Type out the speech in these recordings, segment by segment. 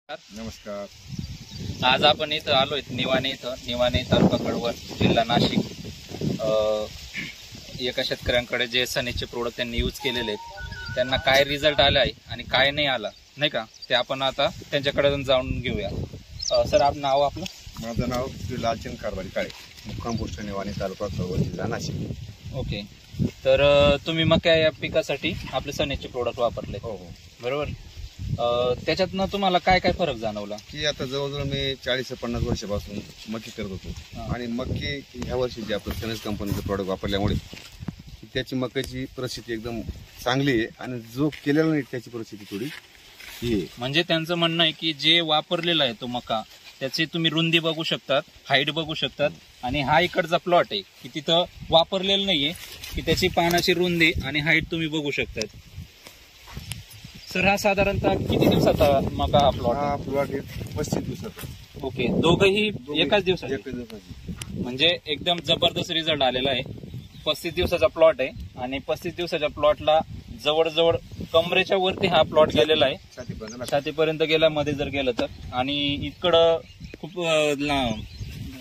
नमस्कार। आज आपण इथं आलोय निवाणे तालुका कळवण जिल्हा नाशिक। एका शेतकऱ्यांकडे जे सनेजचे प्रोडक्ट त्यांनी यूज केलेले आहेत, त्यांना काय रिझल्ट आला आहे आणि काय नाही आला नाही का, ते आपण आता त्यांच्याकडे जाऊन घेऊया। सर, आप नाव आपलं? माझं नाव श्री लालचंद कारभारी काळे, मुक्काम पोस्ट निवाणे तालुका कळवण जिल्हा नाशिक। ओके, तर तुम्ही मका या पिकासाठी आपले सनेजचे प्रोडक्ट वापरले? हो, बरोबर। त्याच्यातनं तुम्हाला काय काय फरक जाणवला? की आता जवळजवळ मी 40-50 वर्षापासून मक्की करत होतो आणि मक्की ह्या वर्षी जे आपलं सनेज कंपनीचं प्रोडक्ट वापरल्यामुळे त्याची मक्याची परिस्थिती एकदम चांगली आहे आणि जो केलेला नाही त्याची परिस्थिती थोडी ही आहे। म्हणजे त्यांचं म्हणणं आहे की जे वापरलेला आहे तो मका, त्याची तुम्ही रुंदी बघू शकतात, हाईट बघू शकतात, आणि हा इकडचा प्लॉट आहे की तिथं वापरलेलं नाहीये की त्याची पानाची रुंदी आणि हाईट तुम्ही बघू शकतात। सर, हा साधारणतः किती दिवसाचा मका हा प्लॉट? हा प्लॉट 35 दिवसाचा। ओके, दोघंही एकाच दिवसात? एकाच दिवसाची। म्हणजे एकदम जबरदस्त रिझल्ट आलेला आहे। 35 दिवसाचा प्लॉट आहे आणि 35 दिवसाच्या प्लॉटला जवळजवळ कमरेच्या वरती हा प्लॉट गेलेला आहे, छातीपर्यंत गेला मध्ये जर गेलं तर, आणि इकडं खूप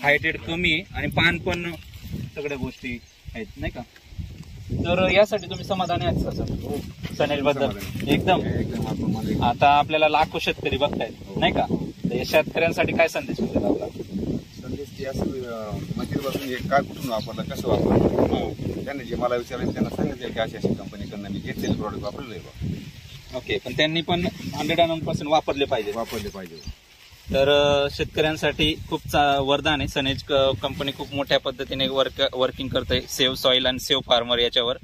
हायटेड कमी आहे आणि पान पण सगळ्या गोष्टी आहेत नाही का। तर यासाठी तुम्ही समाधानी आहात का सर सनेज बद्दल? एकदम। आता आपल्याला लाखो शेतकरी बघतायत नाही का, तर या शेतकऱ्यांसाठी काय संदेश मिळेल आपला? संदेश की असं मकीपासून एक काय कुठून वापरलं, कसं वापरलं, त्यांनी जे मला विचारलं त्यांना सांगितलं की अशा कंपनीकडनं मी घेतलेले प्रोडक्ट वापरले आहे। ओके, पण त्यांनी पण 100% वापरले पाहिजे। तर शेतकऱ्यांसाठी खूप वरदान आहे। सनेज कंपनी खूप मोठ्या पद्धतीने वर्किंग करते सेव्ह सॉइल आणि सेव्ह फार्मर याच्यावर।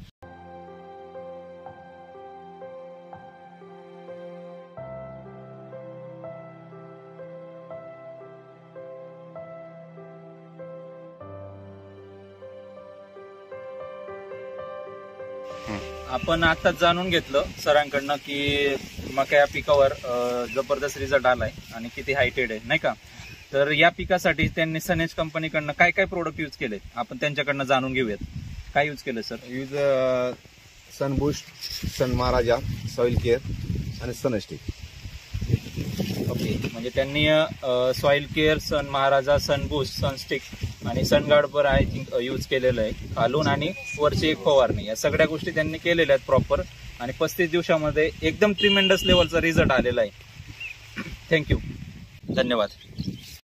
आपण आता जाणून घेतलं सरांकडनं की मका या पिकावर जबरदस्त रिझल्ट आलाय आणि किती हायटेड आहे नाही का। तर या पिकासाठी त्यांनी सनेज कंपनीकडनं काय काय प्रोडक्ट यूज केले आपण त्यांच्याकडनं जाणून घेऊयात। काय यूज केलं सर? यूज सनबूस्ट, सन महाराजा, सॉइल केअर आणि सनस्टिक। ओके, म्हणजे त्यांनी सॉइल केअर, सन महाराजा, सनबूस्ट, सनस्टिक आणि सनगार्ड पर आय थिंक यूज केलेलं आहे खालून, आणि वरची एक फवारणी, या सगळ्या गोष्टी त्यांनी केलेल्या आहेत प्रॉपर, आणि 35 दिवसामध्ये एकदम ट्रिमेंडस लेवलचा रिझल्ट आलेला आहे। थँक्यू, धन्यवाद।